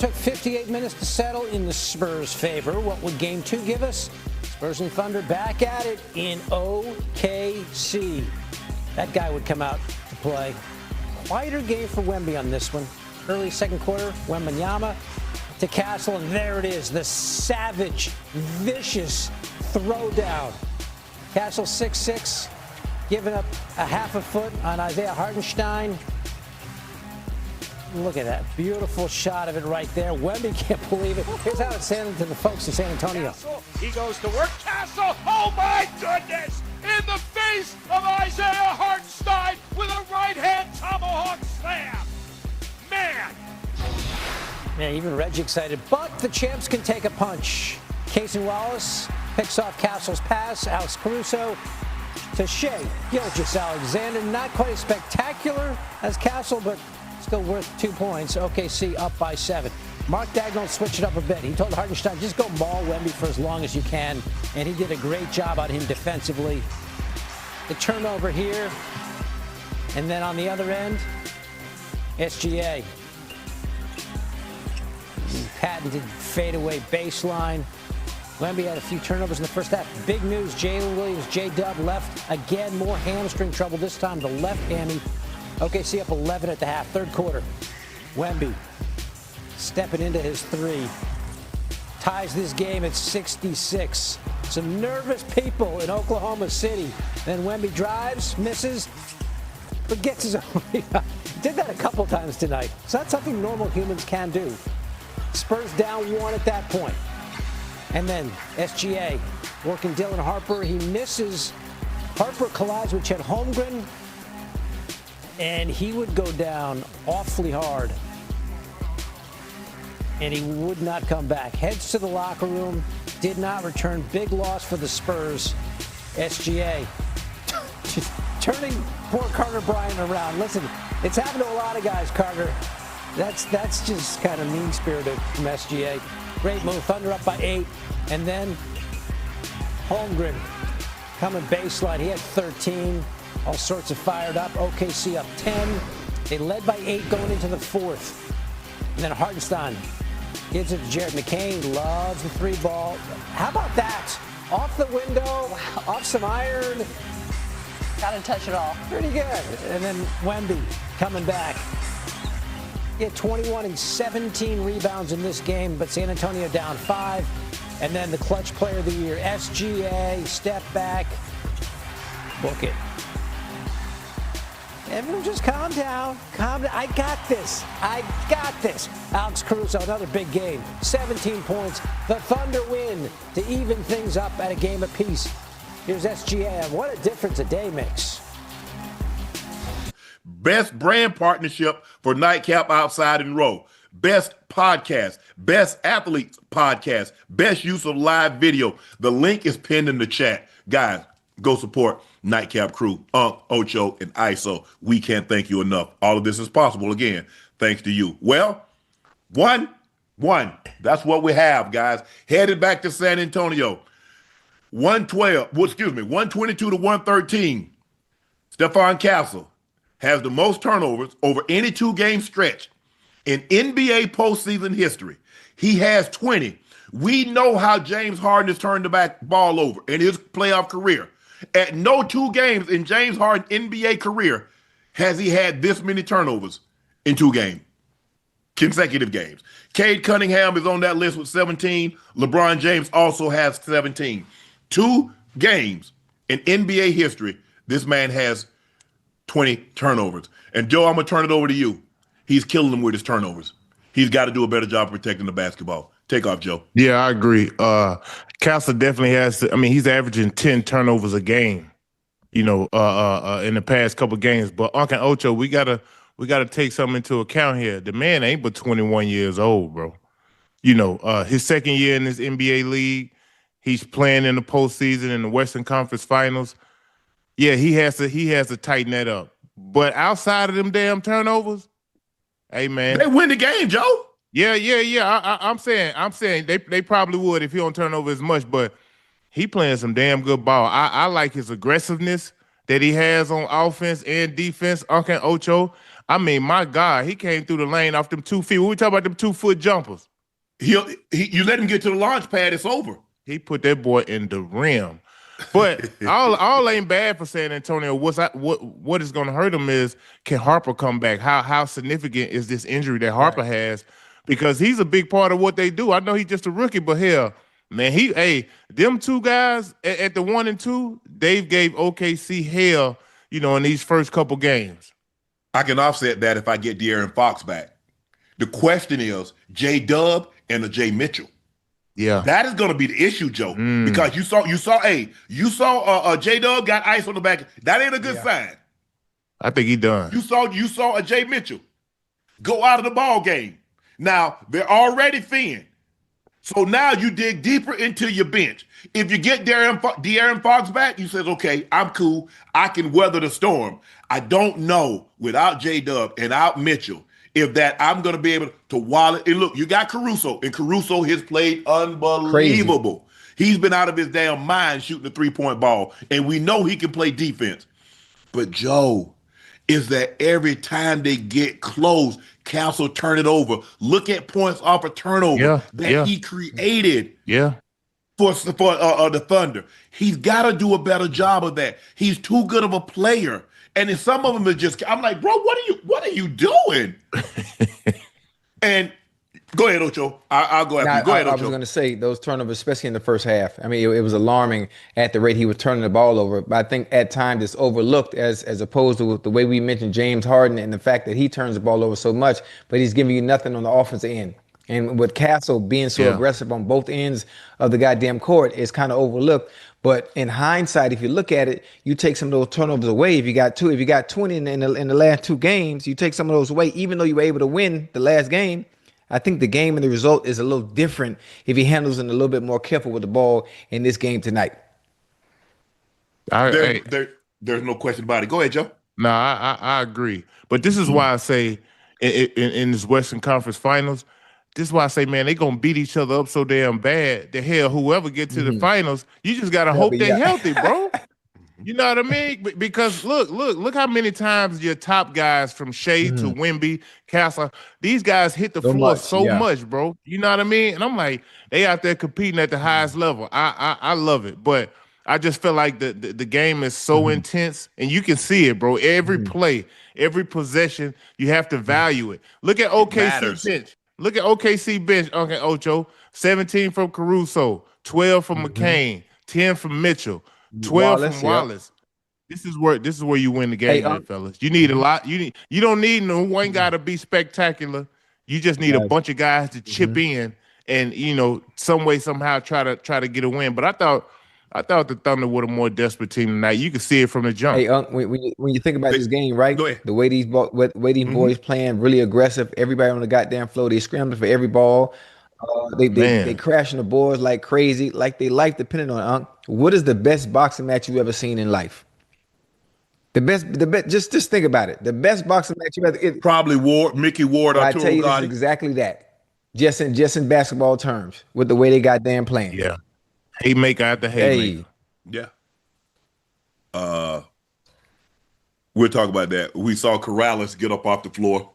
took 58 minutes to settle in the Spurs' favor. What would Game 2 give us? Spurs and Thunder back at it in OKC. That guy would come out to play. Quieter game for Wemby on this one. Early second quarter, Wembanyama to Castle, and there it is, the savage, vicious throwdown. Castle 6'6", giving up a half a foot on Isaiah Hartenstein. Look at that beautiful shot of it right there. Wemby can't believe it. Here's how it's handed to the folks in San Antonio. Castle, he goes to work. Castle, oh my goodness! In the face of Isaiah Hartenstein with a right-hand tomahawk slam. Man! Yeah, even Reggie excited, but the champs can take a punch. Casey Wallace picks off Castle's pass. Alex Caruso to Shea Gilgeous-Alexander. Not quite as spectacular as Castle, but still worth 2 points. OKC up by 7. Mark Dagnall switched it up a bit. He told Hartenstein, just go maul Wemby for as long as you can. And he did a great job on him defensively. The turnover here. And then on the other end, SGA. Patented fadeaway baseline. Wemby had a few turnovers in the first half. Big news, Jalen Williams, J-Dub left again. More hamstring trouble, this time the left hammy. OKC up 11 at the half, third quarter. Wemby stepping into his three. Ties this game at 66. Some nervous people in Oklahoma City. Then Wemby drives, misses, but gets his own rebound. Did that a couple times tonight. So that's something normal humans can do. Spurs down 1 at that point. And then SGA working Dylan Harper. He misses. Harper collides with Chet Holmgren. And he would go down awfully hard. And he would not come back. Heads to the locker room. Did not return. Big loss for the Spurs. SGA turning poor Carter Bryant around. Listen, it's happened to a lot of guys, Carter. That's just kind of mean-spirited from SGA. Great move. Thunder up by 8. And then Holmgren coming baseline. He had 13. All sorts of fired up. OKC up 10. They led by 8 going into the fourth. And then Hartenstein gives it to Jared McCain. Loves the 3-ball. How about that? Off the window, off some iron. Got to touch it all. Pretty good. And then Wemby coming back. He had 21 and 17 rebounds in this game, but San Antonio down 5. And then the clutch player of the year, SGA, step back. Book it. Everyone just calm down. Calm down. I got this. I got this. Alex Caruso, another big game. 17 points. The Thunder win to even things up at a game apiece. Here's SGA. What a difference a day makes. Best brand partnership for Nightcap Outside and Row. Best podcast. Best athletes podcast. Best use of live video. The link is pinned in the chat. Guys, go support Nightcap Crew, Ocho, and ISO. We can't thank you enough. All of this is possible, again, thanks to you. Well, one. That's what we have, guys. Headed back to San Antonio. 122 to 113. Stephon Castle has the most turnovers over any 2-game stretch in NBA postseason history. He has 20. We know how James Harden has turned the ball over in his playoff career. At no 2 games in James Harden's NBA career has he had this many turnovers in 2 consecutive games. Cade Cunningham is on that list with 17. LeBron James also has 17. 2 games in NBA history, this man has 20 turnovers. And Joe, I'm going to turn it over to you. He's killing them with his turnovers. He's got to do a better job protecting the basketball. Take off, Joe. Yeah, I agree. Castle definitely has to, he's averaging 10 turnovers a game, in the past couple of games. But Uncle Ocho, we gotta take something into account here. The man ain't but 21 years old, bro. His second year in this NBA league, he's playing in the postseason in the Western Conference Finals. Yeah, he has to tighten that up. But outside of them damn turnovers, hey man, they win the game, Joe. Yeah. I'm saying they probably would if he don't turn over as much, but he playing some damn good ball. I like his aggressiveness that he has on offense and defense. Uncle Ocho, I mean, my God, he came through the lane off them 2 feet. When we talk about them 2-foot jumpers, You let him get to the launch pad, it's over. he put that boy in the rim. But all ain't bad for San Antonio. What is going to hurt him is, can Harper come back? How significant is this injury that Harper has? Because he's a big part of what they do. I know he's just a rookie, but hell, man, them 2 guys at the 1 and 2, Dave gave OKC hell, in these first couple games. I can offset that if I get De'Aaron Fox back. The question is J-Dub and the J Mitchell. Yeah, that is going to be the issue, Joe, because you saw J-Dub got ice on the back. That ain't a good sign. I think he done. You saw a J Mitchell go out of the ball game. Now they're already thin, so now you dig deeper into your bench. If you get De'Aaron Fox back, you says, okay, I'm cool. I can weather the storm. I don't know without J-Dub and out Mitchell if that I'm going to be able to wallet. And look, you got Caruso, and Caruso has played unbelievable. Crazy. He's been out of his damn mind shooting the 3-point ball, and we know he can play defense. But Joe, is that every time they get close, Castle turn it over. Look at points off a turnover he created. Yeah. For the Thunder. He's got to do a better job of that. He's too good of a player. And then some of them are just, I'm like, bro, what are you doing? And go ahead, Ocho. I'll go after you. Go ahead, Ocho. I was going to say those turnovers, especially in the first half. I mean, it was alarming at the rate he was turning the ball over. But I think at times it's overlooked as opposed to the way we mentioned James Harden and the fact that he turns the ball over so much, but he's giving you nothing on the offensive end. And with Castle being so aggressive on both ends of the goddamn court, it's kind of overlooked. But in hindsight, if you look at it, you take some of those turnovers away. If you got 20 in the last 2 games, you take some of those away, even though you were able to win the last game. I think the game and the result is a little different if he handles it a little bit more careful with the ball in this game tonight. There's no question about it. Go ahead, Joe. No, I agree. But this is why I say in this Western Conference Finals, this is why I say, man, they're going to beat each other up so damn bad that hell, whoever gets to the finals, you just got to hope they're healthy, bro. You know what I mean? Because look how many times your top guys from Shea to Wemby, Castle, these guys hit the floor so much, bro. You know what I mean? And I'm like, they out there competing at the highest level. I love it. But I just feel like the game is so intense, and you can see it, bro. Every play, every possession, you have to value it. Look at OKC bench. Look at OKC bench. Okay, Ocho, 17 from Caruso, 12 from McCain, 10 from Mitchell, 12 from Wallace. This is where you win the game, fellas. You need a lot. You don't need no one guy to be spectacular. You just need a bunch of guys to chip in and some way somehow try to get a win. But I thought the Thunder were a more desperate team tonight. You can see it from the jump. Hey, when you think about this game, right? The way these boys playing, really aggressive. Everybody on the goddamn floor, they scrambling for every ball. They crashing the boards like crazy, like they life depending on. What is the best boxing match you've ever seen in life? The best. Just think about it. The best boxing match you ever. Probably Mickey Ward. I tell you, this is exactly that. Just in basketball terms, with the way they goddamn playing. Yeah. Haymaker after haymaker. Yeah. We'll talk about that. We saw Corrales get up off the floor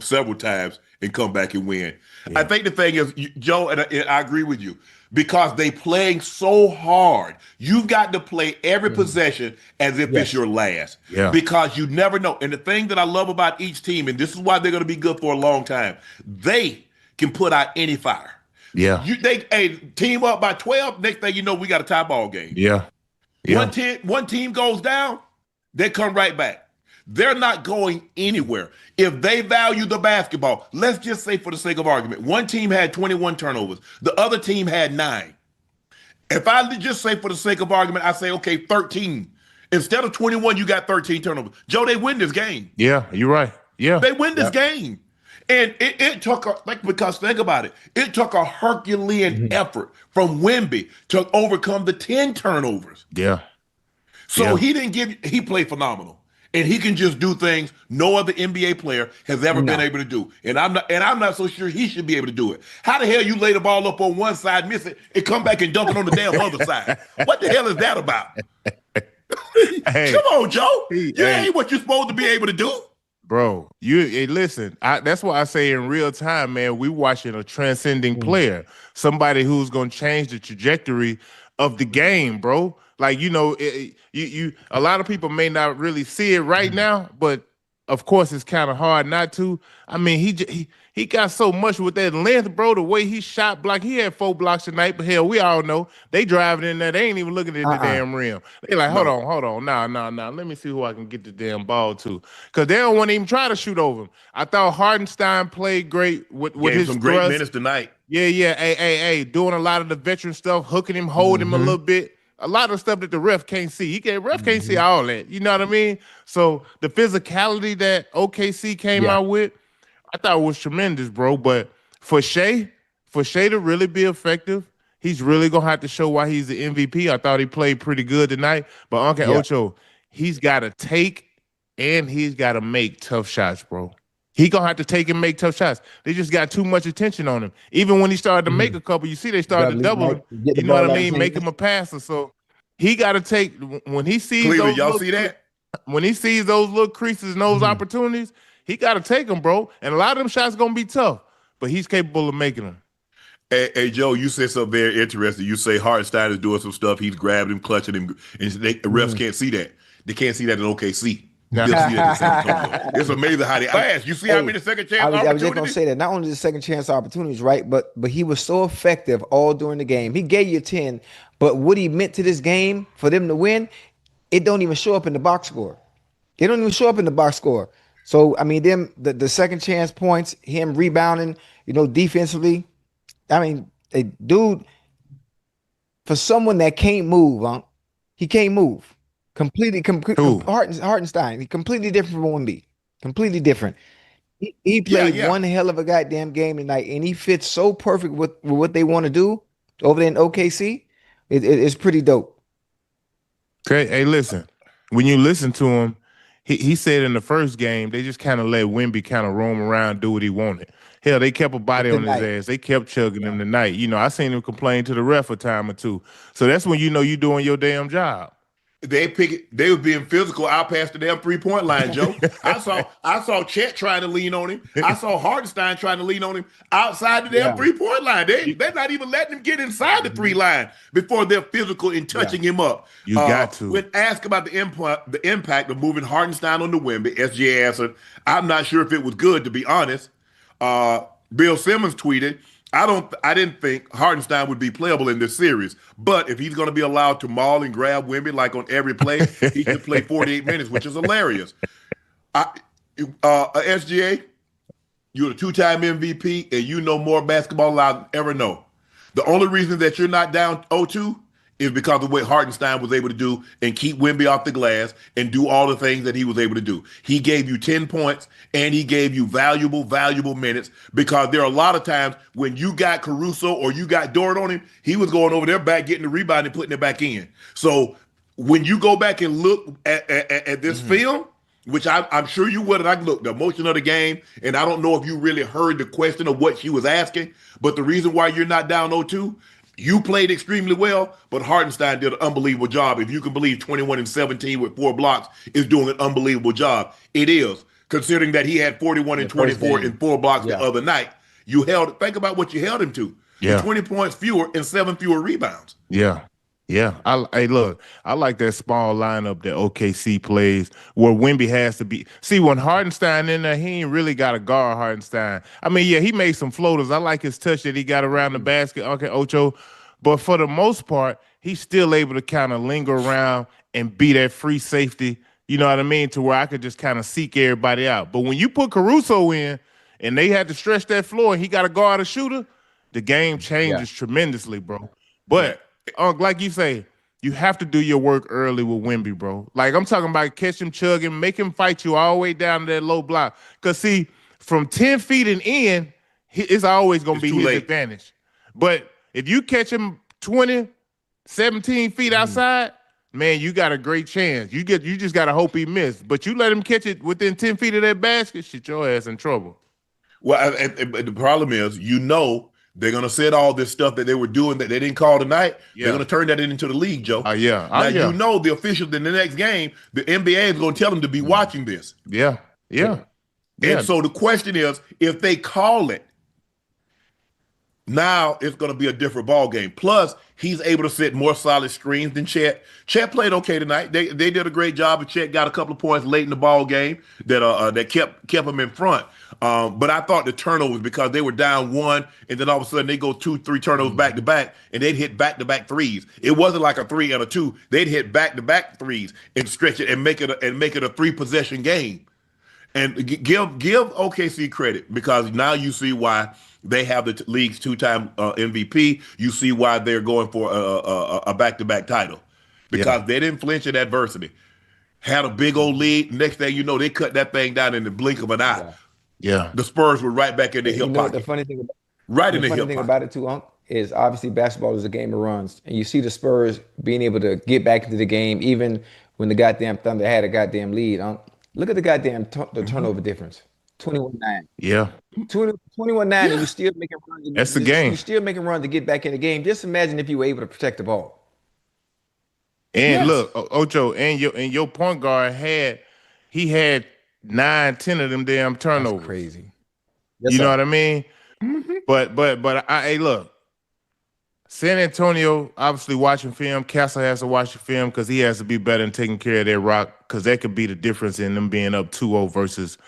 several times and come back and win. Yeah. I think the thing is, Joe, and I agree with you, because they playing so hard. You've got to play every possession as if it's your last. Yeah. Because you never know. And the thing that I love about each team, and this is why they're going to be good for a long time, they can put out any fire. Yeah. They team up by 12, next thing you know, we got a tie ball game. Yeah. One team goes down, they come right back. They're not going anywhere. If they value the basketball, let's just say for the sake of argument, one team had 21 turnovers, the other team had 9. If I just say for the sake of argument, I say, okay, 13. Instead of 21, you got 13 turnovers. Joe, they win this game. Yeah, you're right. Yeah. They win this game. And it took because think about it, it took a Herculean effort from Wemby to overcome the 10 turnovers. Yeah. So he played phenomenal. And he can just do things no other NBA player has ever been able to do. And I'm not so sure he should be able to do it. How the hell you lay the ball up on one side, miss it, and come back and dunk it on the damn other side? What the hell is that about? Come on, Joe. You ain't what you're supposed to be able to do. Bro, hey, listen, that's why I say in real time, man, we watching a transcending Mm. player, somebody who's going to change the trajectory of the game, bro. Like, a lot of people may not really see it right now, but of course it's kind of hard not to. I mean, he got so much with that length, bro. The way he shot block, he had 4 blocks tonight, but hell, we all know they driving in there, they ain't even looking at the damn rim. They like, hold on, nah. Let me see who I can get the damn ball to, because they don't want to even try to shoot over him. I thought Hardenstein played great with his some thrust. great minutes tonight. Yeah. Hey, doing a lot of the veteran stuff, hooking him, holding him a little bit. A lot of stuff that the ref can't see. Ref can't see all that. You know what I mean? So the physicality that OKC came out with, I thought was tremendous, bro. But for Shea to really be effective, he's really gonna have to show why he's the MVP. I thought he played pretty good tonight. But Uncle Ocho, he's got to take and he's got to make tough shots, bro. He gonna have to take and make tough shots. They just got too much attention on him. Even when he started to make a couple, you see they started to double him. You know what I mean? Make him a passer. So he got to take when he sees Cleveland, those. y'all see that? When he sees those little creases and those opportunities, he got to take them, bro. And a lot of them shots gonna be tough, but he's capable of making them. Hey, Joe, you said something very interesting. You say Hartenstein is doing some stuff. He's grabbing him, clutching him, and the refs can't see that. They can't see that in OKC. They'll see that in San Antonio. It's amazing how they fast. You see how many second chance opportunities? I was just gonna say that not only the second chance opportunities, right? But he was so effective all during the game. He gave you 10, but what he meant to this game for them to win, it don't even show up in the box score. It don't even show up in the box score. So I mean, the second chance points, him rebounding, defensively. I mean, a dude, for someone that can't move, he can't move. Completely, Hartenstein. He completely different from Wemby. Completely different. He played one hell of a goddamn game tonight, and he fits so perfect with what they want to do over there in OKC. It's pretty dope. Okay, hey, listen. When you listen to him, he said in the first game they just kind of let Wemby kind of roam around, do what he wanted. Hell, they kept a body on his ass. They kept chugging him tonight. I seen him complain to the ref a time or two. So that's when you doing your damn job. They were being physical out past the damn 3-point line, Joe. I saw Chet trying to lean on him. I saw Hartenstein trying to lean on him outside the damn 3-point line. They're not even letting him get inside the 3 line before they're physical and touching him up. You got to. When asked about the impact of moving Hartenstein on the Wemby, SGA answered, "I'm not sure if it was good, to be honest." Bill Simmons tweeted, I didn't think Hartenstein would be playable in this series, but if he's going to be allowed to maul and grab Wemby like on every play, he can play 48 minutes, which is hilarious. SGA, you're a 2-time MVP, and you know more basketball than I'll ever know. The only reason that you're not down 0-2 is because of what Hartenstein was able to do and keep Wemby off the glass and do all the things that he was able to do. He gave you 10 points and he gave you valuable minutes, because there are a lot of times when you got Caruso or you got Dort on him, he was going over there back, getting the rebound and putting it back in. So when you go back and look at this film, which I'm sure you would, and I looked the emotion of the game, and I don't know if you really heard the question of what she was asking, but the reason why you're not down 0-2, you played extremely well, but Hartenstein did an unbelievable job. If you can believe 21 and 17 with 4 blocks is doing an unbelievable job. It is, considering that he had 41 and 24 and 4 blocks the other night. Think about what you held him to. Yeah. 20 points fewer and 7 fewer rebounds. Yeah. Hey, look, I like that small lineup that OKC plays where Wemby has to be. See, when Hartenstein in there, he ain't really got a guard Hartenstein. I mean, yeah, he made some floaters. I like his touch that he got around the basket, okay, Ocho. But for the most part, he's still able to kind of linger around and be that free safety, you know what I mean, to where I could just kind of seek everybody out. But when you put Caruso in and they had to stretch that floor and he got to guard a shooter, the game changes tremendously, bro. But like you say, you have to do your work early with Wemby, bro. Like I'm talking about catch him chugging, make him fight you all the way down to that low block. Because, see, from 10 feet and in, it's always going to be his advantage. But if you catch him 20, 17 feet outside, man, you got a great chance. You just got to hope he missed. But you let him catch it within 10 feet of that basket, shit, your ass in trouble. Well, the problem is, they're going to set all this stuff that they were doing that they didn't call tonight. Yeah. They're going to turn that into the league, Joe. The officials in the next game, the NBA is going to tell them to be watching this. Yeah. Yeah. And so the question is, if they call it, now it's going to be a different ball game. Plus, he's able to set more solid screens than Chet. Chet played okay tonight. They did a great job, and Chet got a couple of points late in the ball game that kept him in front. But I thought the turnovers, because they were down one, and then all of a sudden they go 2-3 turnovers back to back, and they'd hit back to back threes. It wasn't like a 3 and a 2. They'd hit back to back threes and stretch it and make it a 3-possession game. And give OKC credit, because now you see why they have the league's 2-time MVP. You see why they're going for a back-to-back title, because they didn't flinch at adversity. Had a big old lead. Next thing you know, they cut that thing down in the blink of an eye. Yeah. The Spurs were right back in the hip pocket. The funny thing pocket. about it too, Unc, is obviously basketball is a game of runs, and you see the Spurs being able to get back into the game even when the goddamn Thunder had a goddamn lead, Unc. Look at the goddamn the turnover difference. 21-9. Yeah. 21-9, and you're still making runs. That's the game. You're still making runs to get back in the game. Just imagine if you were able to protect the ball. And look, Ocho, and your point guard had 9-10 of them damn turnovers. That's crazy. You know what I mean? Mm-hmm. But hey, look, San Antonio obviously watching film. Castle has to watch the film because he has to be better in taking care of their rock, because that could be the difference in them being up 2-0 versus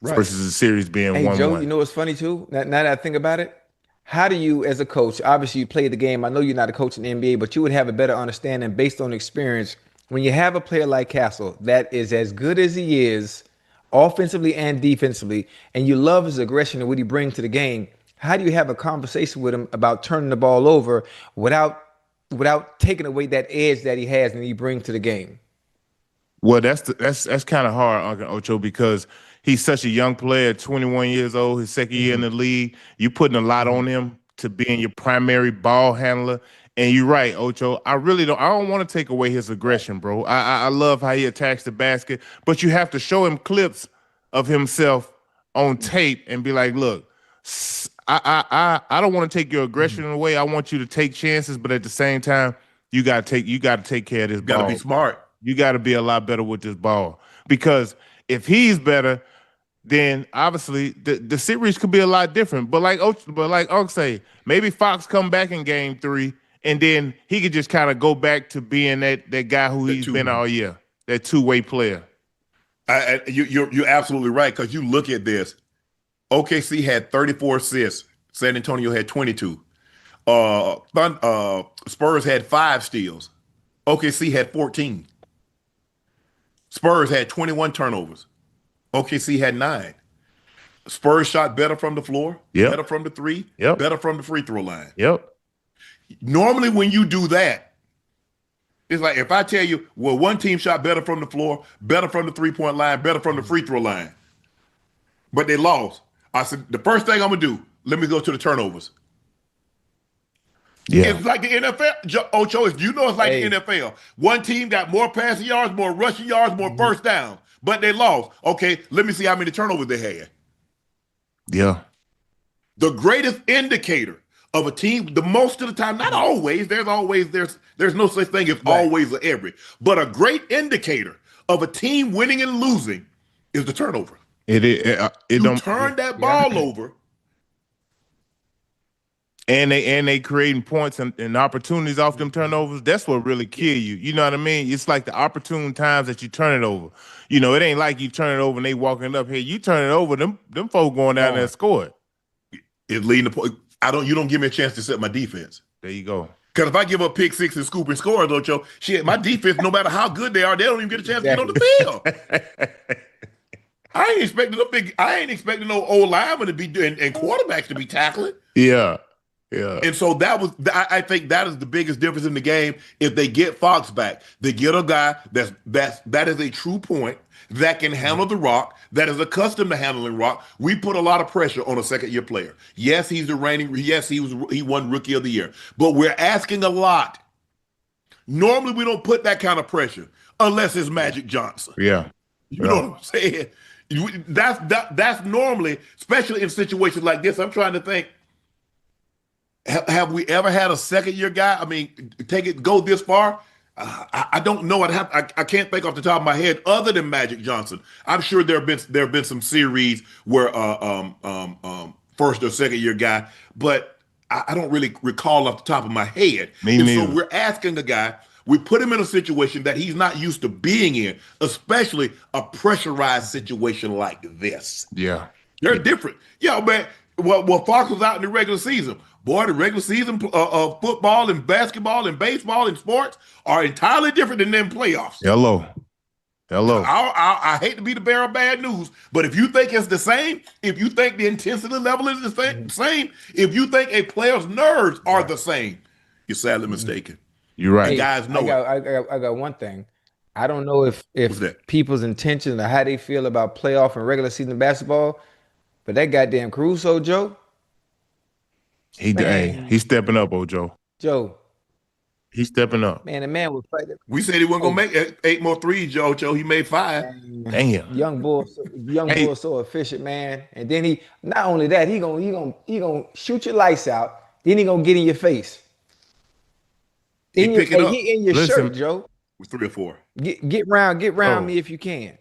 the series being 1-1. Hey, Joe, you know what's funny too? Now that I think about it, how do you, as a coach, obviously you play the game. I know you're not a coach in the NBA, but you would have a better understanding based on experience when you have a player like Castle that is as good as he is, offensively and defensively, and you love his aggression and what he brings to the game. How do you have a conversation with him about turning the ball over without taking away that edge that he has and he brings to the game? Well, that's kind of hard, Uncle Ocho, because he's such a young player, 21 years old, his second year in the league. You're putting a lot on him to being your primary ball handler. And you're right, Ocho. I don't want to take away his aggression, bro. I love how he attacks the basket, but you have to show him clips of himself on tape and be like, look, I don't want to take your aggression away. I want you to take chances, but at the same time, you got to take care of this ball. Got to be smart. You got to be a lot better with this ball, because if he's better, then obviously the series could be a lot different. But like Unc say, maybe Fox come back in Game 3, and then he could just kind of go back to being that guy who he's been all year, that two-way player. You're absolutely right, because you look at this. OKC had 34 assists. San Antonio had 22. Spurs had 5 steals. OKC had 14. Spurs had 21 turnovers. OKC had 9. Spurs shot better from the floor, better from the 3, better from the free throw line. Normally when you do that, it's like if I tell you, well, one team shot better from the floor, better from the 3-point line, better from the free throw line, but they lost. I said, the first thing I'm going to do, let me go to the turnovers. Yeah. It's like the NFL, Ocho, you know it's like the NFL. One team got more passing yards, more rushing yards, more first downs, but they lost. Okay, let me see how many turnovers they had. Yeah. The greatest indicator of a team, the most of the time, not always, there's no such thing as always or every, but a great indicator of a team winning and losing is the turnover. You turn that ball over. And they creating points and opportunities off them turnovers. That's what really kill you. You know what I mean? It's like the opportune times that you turn it over. You know, it ain't like you turn it over and they walking up here. You turn it over, them folks going down there and score it. It's leading the point. You don't give me a chance to set my defense. There you go. Because if I give up pick 6 and scoop and score, Ocho, shit, my defense, no matter how good they are, they don't even get a chance to get on the field. I ain't expecting no old linemen to be doing and quarterbacks to be tackling. Yeah. Yeah. And so I think that is the biggest difference in the game. If they get Fox back, they get a guy that is a true point, that can handle the rock, that is accustomed to handling rock. We put a lot of pressure on a second-year player. Yes, he won Rookie of the Year, but we're asking a lot. Normally, we don't put that kind of pressure unless it's Magic Johnson. Yeah. You know what I'm saying? That's normally, especially in situations like this. I'm trying to think. Have we ever had a second-year guy? I mean, go this far? I don't know. I can't think off the top of my head other than Magic Johnson. I'm sure there have been some series where first or second year guy, but I don't really recall off the top of my head. Me And neither. so we're asking a guy. We put him in a situation that he's not used to being in, especially a pressurized situation like this. Yeah. They're different. Yeah, man. Well, Fox was out in the regular season. Boy, the regular season of football and basketball and baseball and sports are entirely different than them playoffs. Hello. I hate to be the bearer of bad news, but if you think it's the same, if you think the intensity level is the same, if you think a player's nerves are the same, you're sadly mistaken. You're right. And guys know it. I got one thing. I don't know if What's that? people's intentions or how they feel about playoff and regular season basketball, but that goddamn Caruso, Joe. He's stepping up, Joe. Joe, He's stepping up. man, the man was fighting. We said he wasn't gonna make 8 more threes, Joe. He made 5. Damn. Young bull is so efficient, man. And then he not only that, he gonna shoot your lights out. Then he gonna get in your face. He pick it up. He in your Listen. shirt, Joe. With 3 or 4. Get round Oh. me if you can.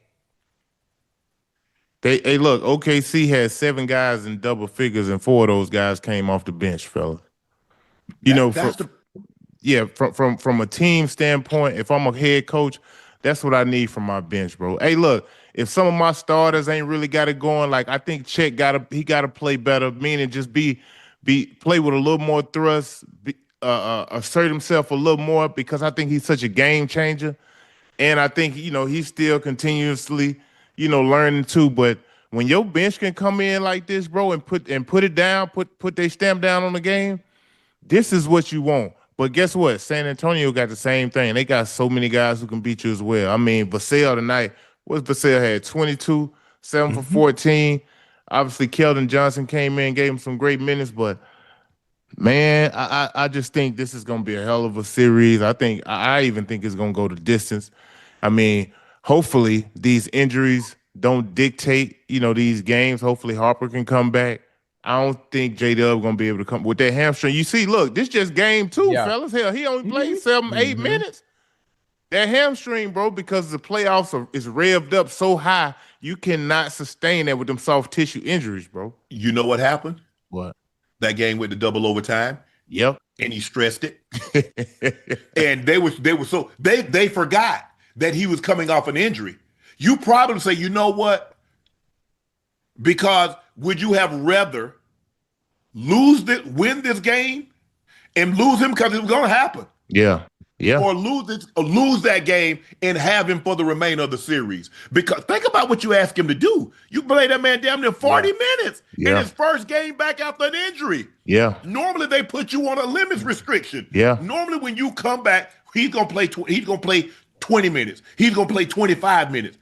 Hey, look, OKC had 7 guys in double figures, and 4 of those guys came off the bench, fella. From a team standpoint, if I'm a head coach, that's what I need from my bench, bro. Hey, look, if some of my starters ain't really got it going, like I think Chet gotta play better, meaning just play with a little more thrust, assert himself a little more, because I think he's such a game changer. And I think, he's still continuously, learning too. But when your bench can come in like this, bro, and put it down, put their stamp down on the game, this is what you want. But guess what? San Antonio got the same thing. They got so many guys who can beat you as well. I mean, Vassell tonight, Vassell had 22, 7 for 14. Obviously, Keldon Johnson came in, gave him some great minutes, but man, I just think this is gonna be a hell of a series. I even think it's gonna go the distance. I mean, hopefully these injuries don't dictate, these games. Hopefully Harper can come back. I don't think J-Dub gonna be able to come with that hamstring. You see, look, this just game 2, fellas. Hell, he only played 7, 8 minutes. That hamstring, bro, because the playoffs is revved up so high, you cannot sustain that with them soft tissue injuries, bro. You know what happened? What? That game with the double overtime. Yep. And he stressed it. And they forgot that he was coming off an injury. You probably say, you know what? Because would you have rather win this game and lose him because it was going to happen? Yeah. Or lose that game and have him for the remainder of the series? Because think about what you ask him to do. You play that man down there 40 minutes in his first game back after an injury. Yeah. Normally they put you on a limits restriction. Yeah. Normally when you come back, he's gonna play 20 minutes. He's gonna play 25 minutes.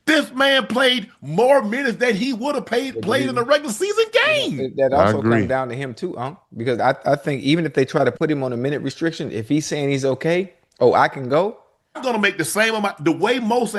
This man played more minutes than he would have played in a regular season game. That also agree. comes down to him too, because I think even if they try to put him on a minute restriction, if he's saying he's okay, I can go. I'm gonna make the same amount. The way most